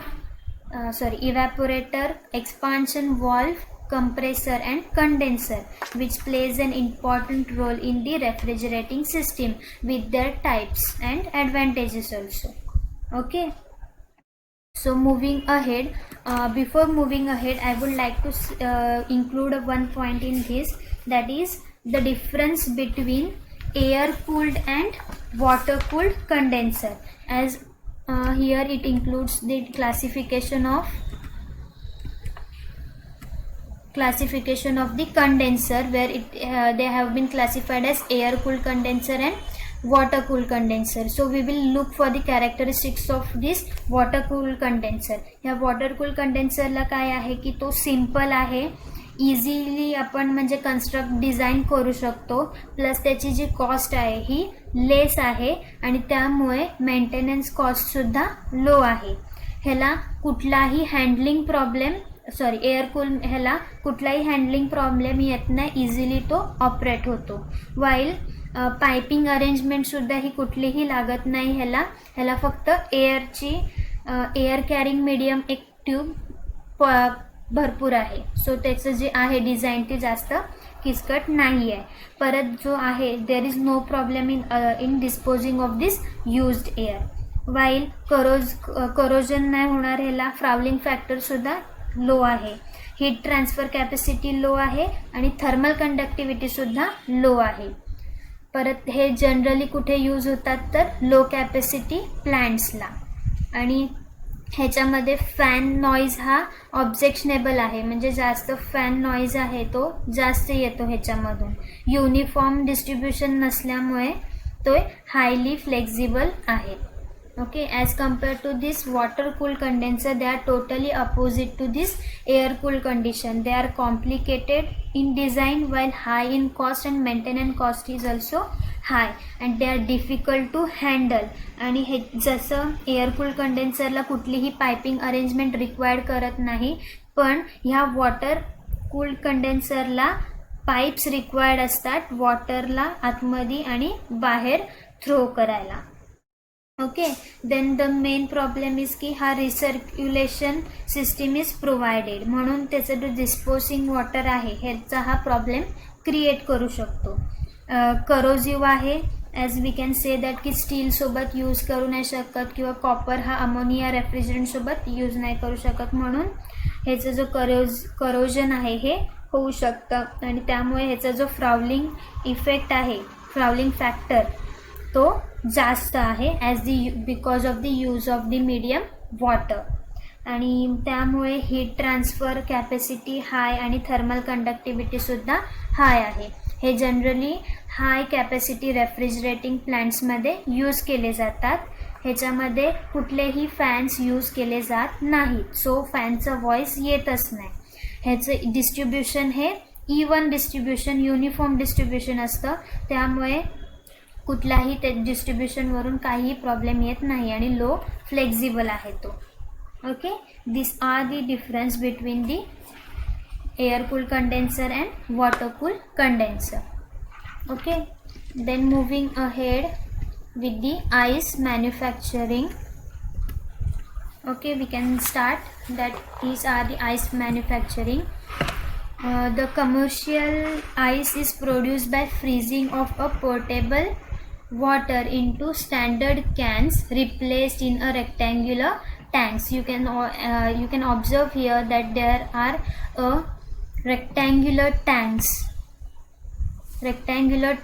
expansion valve, compressor and condenser, which plays an important role in the refrigerating system with their types and advantages also. Okay, so moving ahead, before moving ahead I would like to include one point in this, that is the difference between air cooled and water cooled condenser, as here it includes the classification of the condenser, where they have been classified as air cooled condenser and water cooled condenser. So we will look for the characteristics of this water cooled condenser. या water cooled condenser ला काय आहे की तो simple आहे, easily आपण म्हणजे construct design करू शकतो, प्लस त्याची जी कॉस्ट आहे ही लेस आहे आणि त्यामुळे मेंटेनन्स कॉस्ट सुद्धा लो आहे. ह्याला कुठलाही हँडलिंग प्रॉब्लेम एअर कूल ह्याला कुठलाही हँडलिंग प्रॉब्लेम येत नाही, इझिली तो ऑपरेट होतो. वाईल पायपिंग अरेंजमेंटसुद्धा ही कुठलीही लागत नाही ह्याला फक्त एअर कॅरिंग मीडियम एक ट्यूब भरपूर आहे. सो त्याचं जे आहे डिझाईन ते जास्त किचकट नाही आहे. परत जो आहे there is no problem in disposing of this used air. While corrosion नाही होणार, ह्याला फ्राउलिंग फॅक्टरसुद्धा लो आहे, हीट ट्रान्सफर कॅपॅसिटी लो आहे आणि थर्मल कंडक्टिव्हिटीसुद्धा लो आहे. परत हे जनरली कुठे यूज होतात तर लो कॅपॅसिटी प्लांट्सला. आणि ह्याच्यामध्ये फॅन नॉईज हा ऑब्जेक्शनेबल आहे, म्हणजे जास्त फॅन नॉईज आहे तो जास्त येतो ह्याच्यामधून. युनिफॉर्म डिस्ट्रीब्युशन नसल्यामुळे तो हायली फ्लेक्झिबल आहे. Okay, as compared to this water cooled condenser, they are totally opposite to this air cooled condition. They are complicated in design while high in cost, and maintenance cost is also high, and they are difficult to handle. आणि हे जसं air cooled कंडेन्सरला कुठलीही piping arrangement required करत नाही, पण ह्या water cooled कंडेन्सरला pipes required असतात वॉटरला आतमध्ये आणि बाहेर थ्रो करायला. Okay, then the main problem is की हा रिसर्क्युलेशन सिस्टीम इज प्रोव्हायडेड, म्हणून त्याचं जो डिस्पोजिंग वॉटर आहे ह्याचा हा प्रॉब्लेम क्रिएट करू शकतो. करोजिव्ह आहे, as we can say that की स्टीलसोबत यूज करू नाही शकत किंवा कॉपर हा अमोनिया रेफ्रिजरंटसोबत यूज नाही करू शकत, म्हणून ह्याचं जो करोजन आहे हे होऊ शकतं. आणि त्यामुळे ह्याचा जो फ्राउलिंग इफेक्ट आहे, फ्राउलिंग फॅक्टर तो जास्त आहे because of the use of the medium water. आणि त्यामुळे हीट ट्रान्सफर कॅपॅसिटी हाय आणि थर्मल कंडक्टिव्हिटीसुद्धा हाय आहे. हे जनरली हाय कॅपॅसिटी रेफ्रिजरेटिंग प्लांट्समध्ये यूज केले जातात. ह्याच्यामध्ये कुठलेही फॅन्स यूज केले जात नाहीत, सो फॅनचं व्हॉइस येतच नाही. ह्याचं डिस्ट्रीब्युशन हे इवन डिस्ट्रीब्युशन, युनिफॉर्म डिस्ट्रीब्युशन असतं, त्यामुळे कुठलाही त्या डिस्ट्रीब्युशनवरून काही प्रॉब्लेम येत नाही आणि लो फ्लेक्झिबल आहे तो. Okay, this are the difference between the air cooled condenser and water cooled condenser. Okay, then moving ahead with the ice manufacturing. Okay, we can start that these are the ice manufacturing. The commercial ice is produced by freezing of a potable water into standard cans replaced in a rectangular tanks. You can observe here that there are a rectangular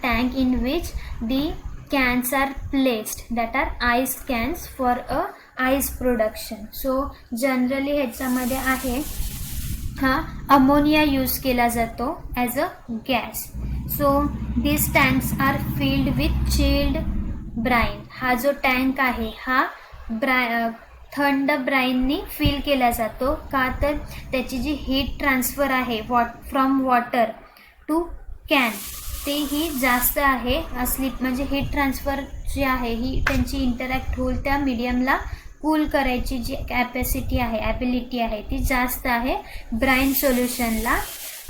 tank in which the cans are placed, that are ice cans for a ice production. So generally ह्याच्यामध्ये आहे हा ammonia use केला जातो as a gas. So this tanks are filled with chilled brine. हा जो tank आहे हा थंड ब्राईननी फिल केला जातो. का तर त्याची जी हीट ट्रान्सफर आहे फ्रॉम वॉटर टू कॅन ते ही जास्त आहे असली, म्हणजे हीट ट्रान्सफर जी आहे ही त्यांची इंटरॅक्ट होईल त्या मीडियमला कूल करायची जी कॅपॅसिटी आहे, ॲबिलिटी आहे ती जास्त आहे ब्राईन सोल्युशनला.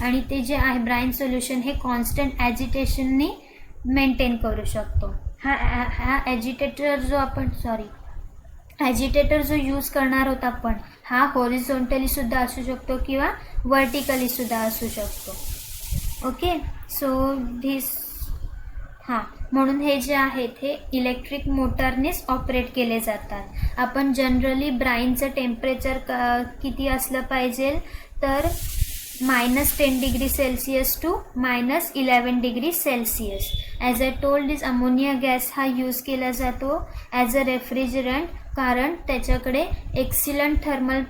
आणि ते जे आहे ब्राईन सोल्युशन हे कॉन्स्टंट ॲजिटेशननी मेंटेन करू शकतो. हा ॲजिटेटर जो यूज करणार होता आपण हा हॉरिझॉन्टलीसुद्धा असू शकतो किंवा व्हर्टिकलीसुद्धा असू शकतो. ओके, सो धिस म्हणून हे जे आहेत हे इलेक्ट्रिक मोटरनेच ऑपरेट केले जातात. आपण जनरली ब्राईनचं टेम्परेचर किती असलं पाहिजे तर -10 degree Celsius to -11 degree Celsius. As a told this ammonia gas हा यूज केला जातो ॲज अ रेफ्रिजरंट, कारण त्याच्याकडे एक्सिलंट थर्मल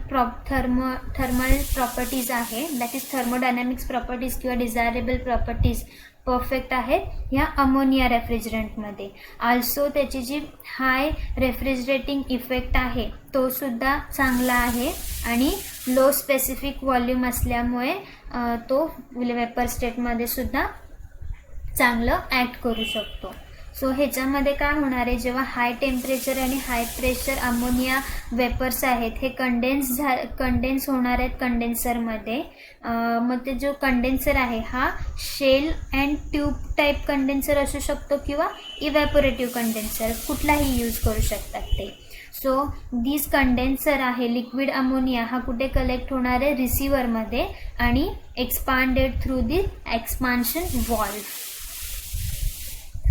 प्रॉपर्टीज आहे, दॅट इज थर्मोडायनॅमिक्स प्रॉपर्टीज किंवा डिझायरेबल प्रॉपर्टीज परफेक्ट आहेत ह्या अमोनिया रेफ्रिजरंटमध्ये. आल्सो त्याची जी हाय रेफ्रिजरेटिंग इफेक्ट आहे तो सुद्धा चांगला आहे आणि लो स्पेसिफिक व्हॉल्यूम असल्यामुळे तो वेपर स्टेटमध्ये सुद्धा चांगलं ॲक्ट करू शकतो. सो ह्याच्यामध्ये काय होणार आहे, जेव्हा हाय टेम्परेचर आणि हाय प्रेशर अमोनिया वेपर्स आहेत हे कंडेन्स होणार आहेत कंडेन्सरमध्ये. मग ते जो कंडेन्सर आहे हा shell and tube type condenser असू शकतो किंवा इव्हॅपोरेटिव्ह कंडेन्सर, कुठलाही यूज करू शकतात ते. सो दिस कंडेन्सर आहे लिक्विड अमोनिया हा कुठे कलेक्ट होणार आहे, रिसिव्हरमध्ये आणि expanded through the expansion valve.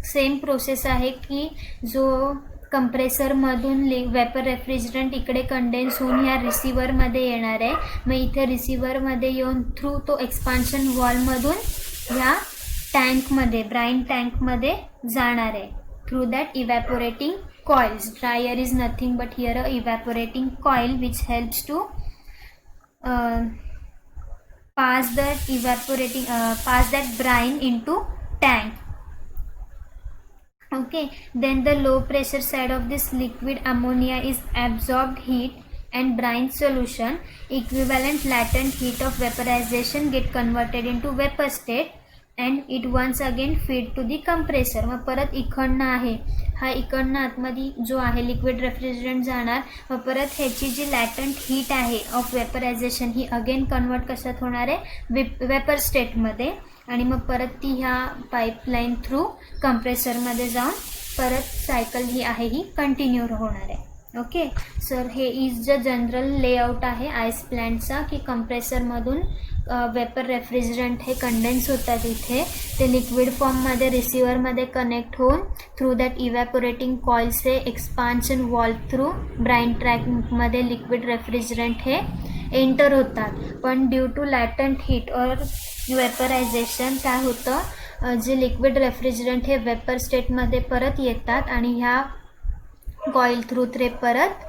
Same process आहे की जो कंप्रेसरमधून वेपर रेफ्रिजरंट इकडे कंडेन्स होऊन ह्या रिसिव्हरमध्ये येणार आहे. मग इथे रिसिव्हरमध्ये येऊन थ्रू तो एक्सपान्शन वॉलमधून ह्या टँकमध्ये ब्राइन टँकमध्ये जाणार आहे. Through that evaporating coils. Dryer is nothing but here a evaporating coil which helps to pass that brine into tank. Okay, then the low pressure side of this liquid ammonia is absorbed heat and brine solution. Equivalent latent heat of vaporization get converted into vapor state and it once again feed to the compressor. मग परत इकडनं आहे हा इकडनं आतमध्ये जो आहे liquid refrigerant जाणार. मग परत ह्याची जी लॅटंट हीट आहे of vaporisation he again convert कशात होणार आहे वेपर स्टेटमध्ये. आणि मग परत ती ह्या पाईपलाईन थ्रू कंप्रेसरमध्ये जाऊन परत सायकल ही आहे ही कंटिन्यू होणार आहे. ओके सर, हे इज द जनरल लेआउट आहे आईस प्लॅन्टचा की कंप्रेसरमधून वेपर रेफ्रिजरंट हे कंडेन्स होतात इथे. ते लिक्विड फॉर्ममध्ये रिसिव्हरमध्ये कनेक्ट होऊन थ्रू दॅट इव्हॅपोरेटिंग कॉइल्स हे एक्सपान्शन वॉल थ्रू ब्राइन ट्रॅकमध्ये लिक्विड रेफ्रिजरंट हे एंटर होतात. पण due to latent heat of vaporisation काय होतं, जे लिक्विड रेफ्रिजरंट हे वेपर स्टेटमध्ये परत येतात आणि ह्या कॉइल थ्रू ते परत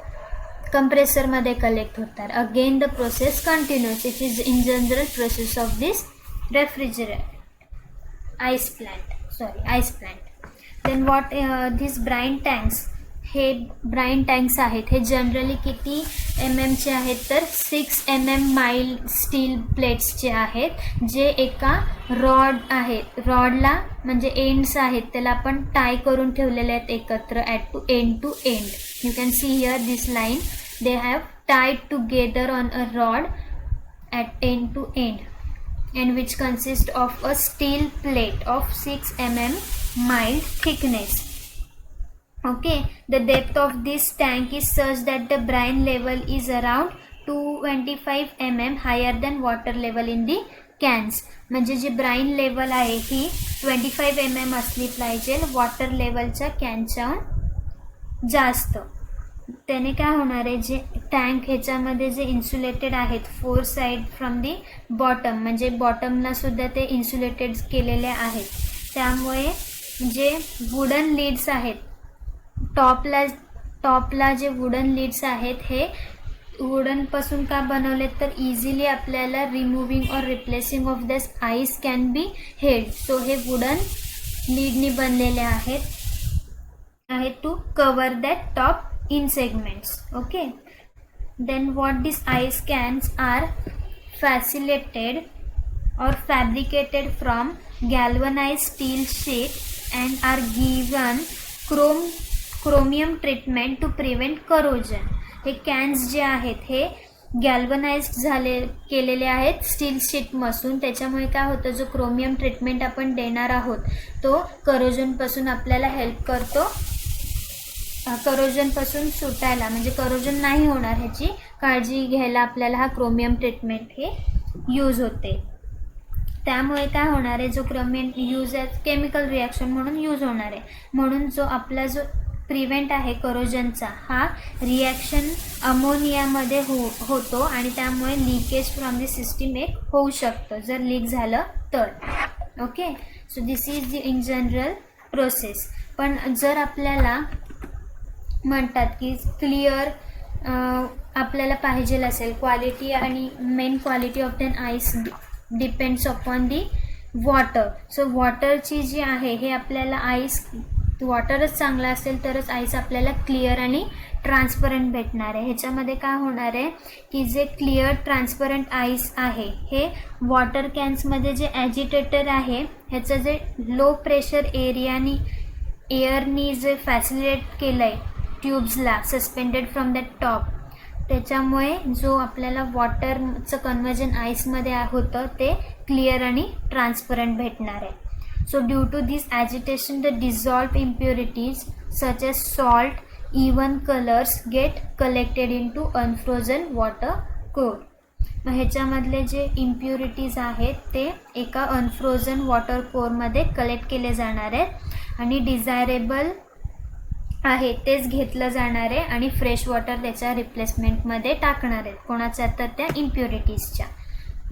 कंप्रेसरमध्ये कलेक्ट होतात. Again the process continues. It is in general process of this refrigerant ice plant. Then what this brine tanks. हे ब्राइन टँक्स आहेत हे जनरली किती चे आहेत तर 6 माइल्ड स्टील प्लेट्सचे आहेत, जे एका रॉड आहेत. रॉडला म्हणजे एंड्स आहेत त्याला आपण टाय करून ठेवलेले आहेत एकत्र at two end. You can see here this line. they have tied together on a rod at end to end and which consists of a steel plate of 6 mild thickness. Okay, the depth of this tank is such that the brine level is around 225 higher than water level in the cans. म्हणजे जी Bryan level आहे ही 25 असली पाहिजे water लेवलच्या कॅनच्या जास्त. त्याने काय होणार आहे, जे टँक ह्याच्यामध्ये जे इन्सुलेटेड आहेत 4 साइड फ्रॉम दी बॉटम, म्हणजे बॉटमला सुद्धा ते इन्सुलेटेड केलेले आहेत. त्यामुळे जे वुडन लीड्स आहेत टॉपला जे वुडन लीड्स आहेत हे वुडनपासून का बनवलेत तर इझिली आपल्याला रिमूव्हिंग और replacing of this ice can be held. So हे वुडन लीडनी बनलेले आहेत to cover that top in segments. Okay, then what these ice cans are facilitated or fabricated from galvanized steel sheet and are given chromium treatment to prevent corrosion. हे cans जे आहेत हे galvanised केलेले आहेत steel शीटपासून. त्याच्यामुळे काय होतं, जो क्रोमियम ट्रीटमेंट आपण देणार आहोत तो करोजनपासून आपल्याला हेल्प करतो. करोजनपासून सुटायला म्हणजे करोजन नाही होणार ह्याची काळजी घ्यायला आपल्याला हा क्रोमियम ट्रीटमेंट हे यूज होते. त्यामुळे काय होणार आहे, जो क्रोमियम यूज आहे केमिकल रिॲक्शन म्हणून यूज होणार आहे. म्हणून जो आपला जो प्रिव्हेंट आहे करोजनचा हा रिॲक्शन अमोनियामध्ये होतो आणि त्यामुळे लिकेज फ्रॉम दी सिस्टीम एक होऊ शकतं जर लीक झालं तर. Okay, so this is the in general process. पण जर आपल्याला म्हणतात की क्लिअर आपल्याला पाहिजे असेल क्वालिटी आणि main quality of than ice depends upon the water. So वॉटरची जी आहे हे आपल्याला आईस वॉटरच चांगला असेल तरच आईस आपल्याला क्लिअर आणि ट्रान्सपरंट भेटणार आहे. ह्याच्यामध्ये काय होणार आहे की जे क्लिअर ट्रान्सपरंट आईस आहे हे वॉटर कॅन्समध्ये जे ॲजिटेटर आहे ह्याचं जे लो प्रेशर एअरनी जे फॅसिलिटेट केलं आहे ट्यूब्सला सस्पेंडेड फ्रॉम दॅट टॉप, त्याच्यामुळे जो आपल्याला वॉटरचं कन्वर्जन आईसमध्ये होतं ते क्लिअर आणि ट्रान्सपरंट भेटणार आहे. So due to this agitation the dissolved impurities such as salt even colours get collected into unfrozen water core. मग ह्याच्यामधले जे इम्प्युरिटीज आहेत ते एका अनफ्रोझन वॉटर कोरमध्ये कलेक्ट केले जाणार आहेत आणि डिझायरेबल आहे तेच घेतलं जाणार आहे आणि फ्रेश वॉटर त्याच्या रिप्लेसमेंटमध्ये टाकणार आहेत. कोणाच्या तर त्या इम्प्युरिटीजच्या.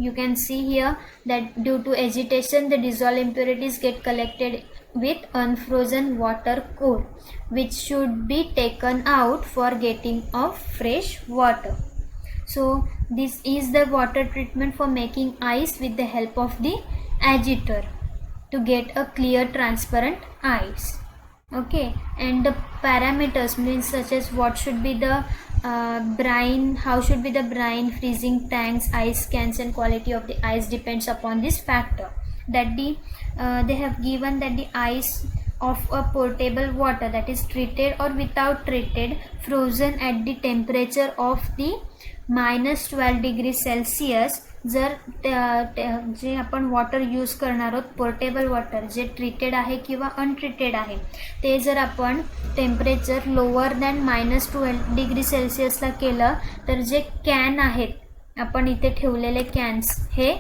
You can see here that due to agitation the dissolved impurities get collected with unfrozen water core, which should be taken out for getting of fresh water. So this is the water treatment for making ice with the help of the agitator to get a clear transparent ice. Okay, and the parameters means such as what should be the brine, how should be the brine, freezing tanks, ice cans, and quality of the ice depends upon this factor. That they have given that the ice of a potable water that is treated or without treated, frozen at the temperature of the -12 degree Celsius. जर जे आपण water use करणार आहोत portable water जे treated आहे किंवा untreated आहे ते जर आपण टेम्परेचर लोअर दॅन -12 डिग्री सेल्सिअसला केलं तर जे कॅन आहेत आपण इथे ठेवलेले कॅन्स हे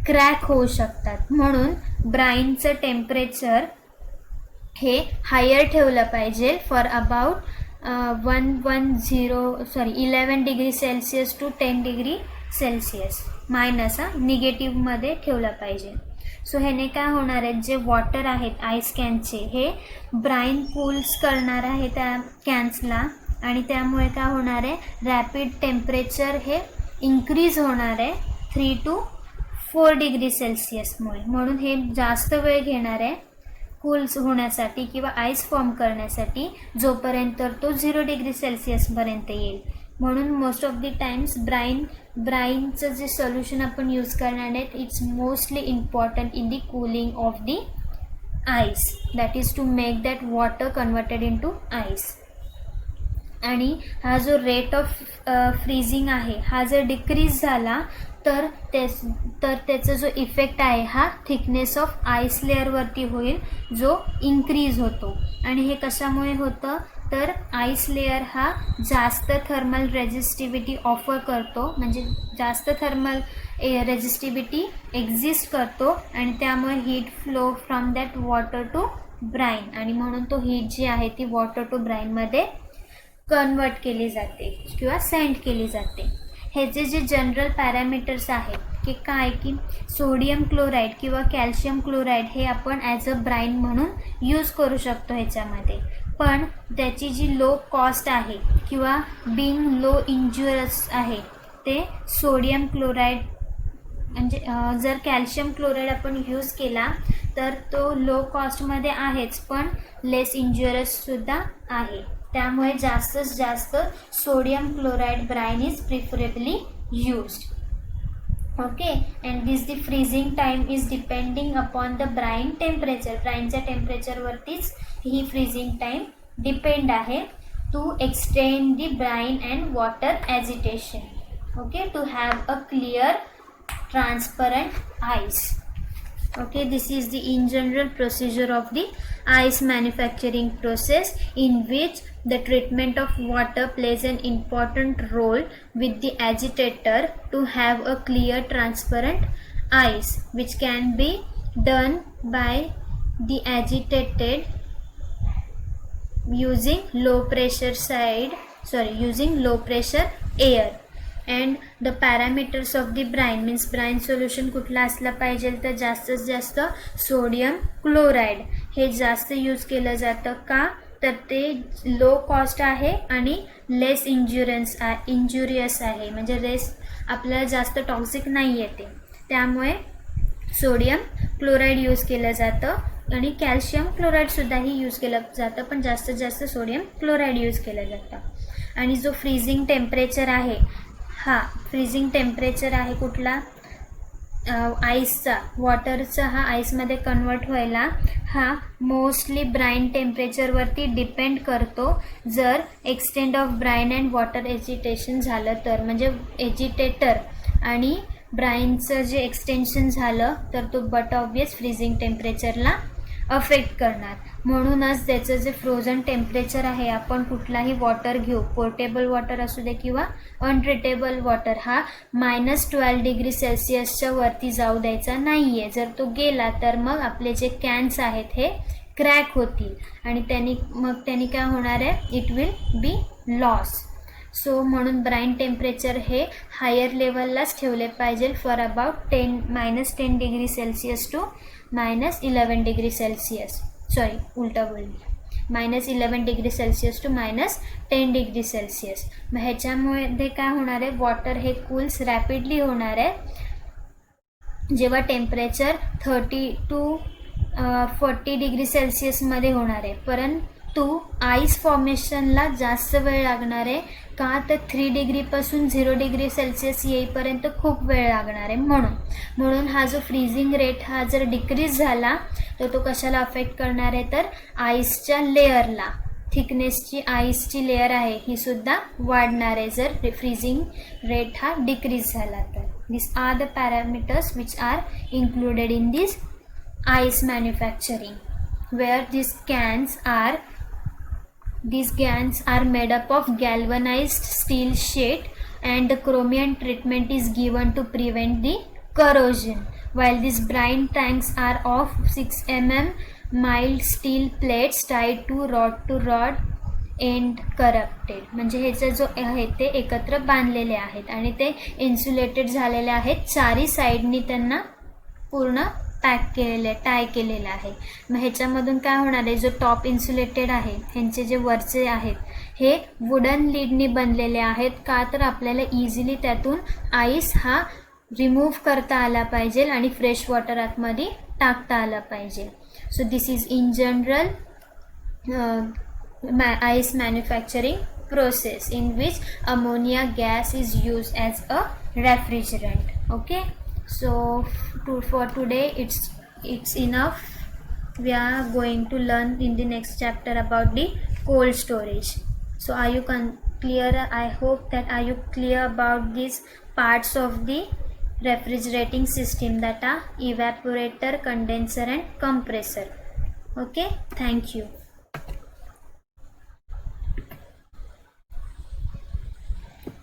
क्रॅक होऊ शकतात. म्हणून ब्राईनचं टेम्परेचर हे हायर ठेवलं पाहिजे for about 11 degree Celsius to 10 degree Celsius minus निगेटिव्हमध्ये ठेवलं पाहिजे. सो ह्याने काय होणार आहे जे वॉटर आहेत आईस कॅनचे हे ब्राईन कूल्स करणार आहे त्या कॅन्सला आणि त्यामुळे काय होणार आहे रॅपिड टेम्परेचर हे इन्क्रीज होणार आहे 3 to 4 डिग्री सेल्सिअसमुळे. म्हणून हे जास्त वेळ घेणार आहे कूल्स होण्यासाठी किंवा आईस फॉर्म करण्यासाठी जोपर्यंत तो 0 डिग्री सेल्सिअसपर्यंत येईल. म्हणून मोस्ट ऑफ दी टाइम्स ब्राईनचं जे सोल्युशन आपण यूज करणार आहेत it's mostly important in the cooling of the ice, that is to make that water converted into ice. आणि हा जो रेट ऑफ फ्रीजिंग आहे हा जर डिक्रीज झाला तर त्याचा जो इफेक्ट आहे हा थिकनेस ऑफ आईस लेअरवरती होईल जो इन्क्रीज होतो. आणि हे कशामुळे होतं तर आईस लेअर हा जास्त थर्मल रेजिस्टिव्हिटी ऑफर करतो, म्हणजे जास्त थर्मल रेजिस्टिव्हिटी एक्झिस्ट करतो आणि त्यामुळे heat flow from that water to brine आणि म्हणून तो हीट जी आहे ती वॉटर टू ब्राईनमध्ये कन्वर्ट केली जाते किंवा सेंड केली जाते. ह्याचे जे जनरल पॅरामीटर्स आहेत की काय की सोडियम क्लोराईड किंवा कॅल्शियम क्लोराईड हे आपण ॲज अ ब्राईन म्हणून यूज करू शकतो ह्याच्यामध्ये. पण त्याची जी लो कॉस्ट आहे किंवा बिंग लो इंज्युरस आहे ते सोडियम क्लोराईड म्हणजे जर कॅल्शियम क्लोराईड आपण यूज केला तर तो लो कॉस्टमध्ये आहेच पण लेस इंज्युरससुद्धा आहे. त्यामुळे जास्तीत जास्त sodium chloride brine is preferably used. Okay, and this the freezing time is depending upon the brine temperature. ब्राईनच्या टेम्परेचरवरतीच ही फ्रीजिंग टाईम डिपेंड आहे to extend the brine and water agitation. Okay, to have a clear transparent ice. Okay, this is the in general procedure of the ice manufacturing process in which the treatment of water plays an important role with the agitator to have a clear transparent ice which can be done by the agitated using low pressure air. And the parameters of the brine means brine solution कुठला असला पाहिजे तर जास्तीत जास्त sodium chloride हे जास्त use केलं जातं. का तर ते लो कॉस्ट आहे आणि लेस इंजुरियस आहे, म्हणजे आपल्याला जास्त टॉक्सिक नाही येते. त्यामुळे सोडियम क्लोराईड यूज केलं जातं आणि कॅल्शियम क्लोराईडसुद्धाही यूज केलं जातं पण जास्तीत जास्त सोडियम क्लोराईड यूज केलं जातं. आणि जो फ्रीजिंग टेम्परेचर आहे हा फ्रीजिंग टेम्परेचर आहे कुठला आईसचा वॉटरचा हा आईसमध्ये कन्वर्ट व्हायला हा मोस्टली ब्राईन टेम्परेचरवरती डिपेंड करतो. जर extend of brine and water agitation झालं तर म्हणजे एजिटेटर आणि ब्राईनचं जे एक्सटेन्शन झालं तर तो बट ऑब्वियस फ्रीजिंग टेम्परेचरला अफेक्ट करणार. म्हणूनच त्याचं जे फ्रोझन टेम्परेचर आहे आपण कुठलाही वॉटर घेऊ पोर्टेबल वॉटर असू दे किंवा अनट्रीटेबल वॉटर हा -12 डिग्री सेल्सिअसच्या वरती जाऊ द्यायचा नाही आहे. जर तो गेला तर मग आपले जे कॅन्स आहेत हे क्रॅक होतील आणि त्यांनी काय होणार आहे, it will be loss. So म्हणून ब्राइन टेम्परेचर हे हायर लेवललाच ठेवले पाहिजे for about -10 degree Celsius to -11 degree Celsius. Sorry, उलटा बोलली, -11 degree Celsius to -10 degree Celsius. मग ह्याच्यामुळे काय होणार आहे, वॉटर हे कूल्स रॅपिडली होणार आहे जेव्हा टेम्परेचर 30 to 40 डिग्री सेल्सिअसमध्ये होणार आहे. परंतु आईस फॉर्मेशनला जास्त वेळ लागणार आहे. का तर 3 डिग्रीपासून 0 डिग्री सेल्सिअस येईपर्यंत खूप वेळ लागणार आहे. म्हणून हा जो फ्रीजिंग रेट हा जर डिक्रीज झाला तर तो कशाला अफेक्ट करणार आहे, तर आईसच्या लेअरला, थिकनेसची आईसची लेअर आहे ही सुद्धा वाढणार आहे जर फ्रीजिंग रेट हा डिक्रीज झाला तर. This are the parameters which are included in this ice manufacturing, where these cans are made up of galvanized steel sheet and the chromium treatment is given to prevent the corrosion, while these brine tanks are of 6 mm mild steel plates tied to rod end corrupted. म्हणजे ह्याचे जो आहे ते एकत्र बांधलेले आहेत आणि ते इन्सुलेटेड झालेले आहेत. चारी साईडनी त्यांना पूर्ण टाय केलेलं आहे. मग ह्याच्यामधून काय होणार आहे, जो टॉप इन्सुलेटेड आहे ह्यांचे जे वरचे आहेत हे वुडन लीडनी बनलेले आहेत. का तर आपल्याला इझिली त्यातून आईस हा रिमूव्ह करता आला पाहिजे आणि फ्रेश वॉटर आतमध्ये टाकता आला पाहिजे. So this is in general ice manufacturing process in which ammonia gas is used as a refrigerant. Okay, so for today it's enough. We are going to learn in the next chapter about the cold storage. So are you clear? I hope that are you clear about these parts of the refrigerating system, that are evaporator, condenser and compressor. Okay, thank you.